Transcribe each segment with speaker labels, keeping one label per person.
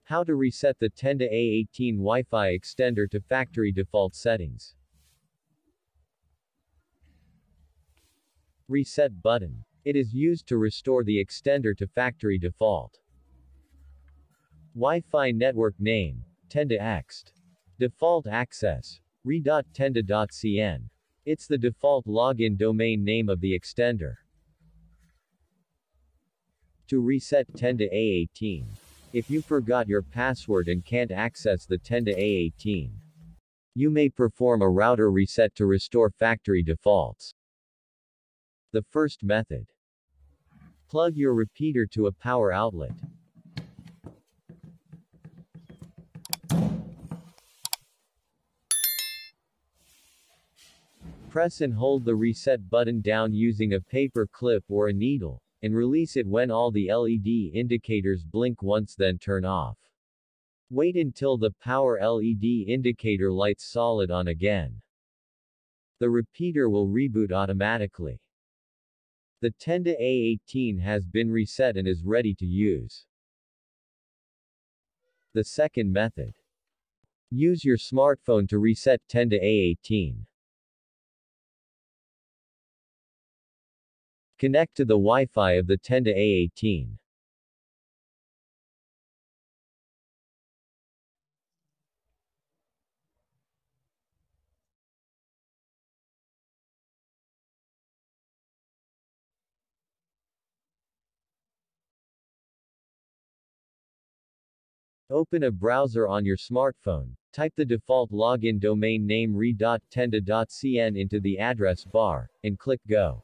Speaker 1: How to reset the Tenda A18 Wi-Fi extender to factory default settings. Reset button. It is used to restore the extender to factory default. Wi-Fi network name, Tenda Ext. Default access, re.tenda.cn. It's the default login domain name of the extender. To reset Tenda A18. If you forgot your password and can't access the Tenda A18, you may perform a router reset to restore factory defaults. The first method. Plug your repeater to a power outlet. Press and hold the reset button down using a paper clip or a needle, and release it when all the LED indicators blink once, then turn off. Wait until the power LED indicator lights solid on again. The repeater will reboot automatically. The Tenda A18 has been reset and is ready to use. The second method. Use your smartphone to reset Tenda A18. Connect to the Wi-Fi of the Tenda A18. Open a browser on your smartphone, type the default login domain name re.tenda.cn into the address bar, and click Go.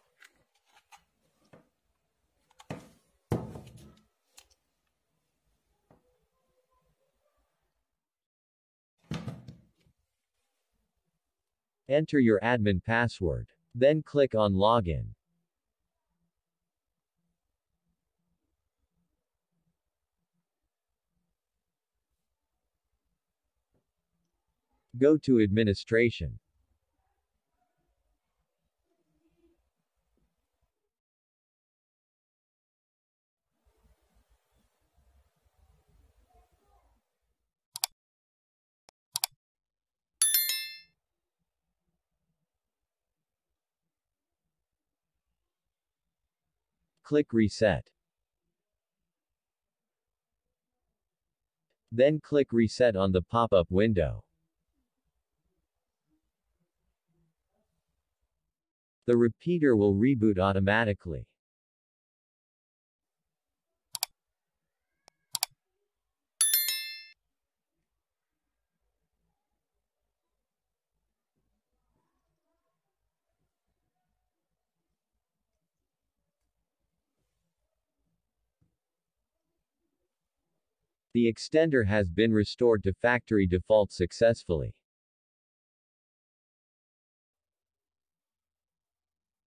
Speaker 1: Enter your admin password. Then click on Login. Go to Administration. Click Reset. Then click Reset on the pop-up window. The repeater will reboot automatically. The extender has been restored to factory default successfully.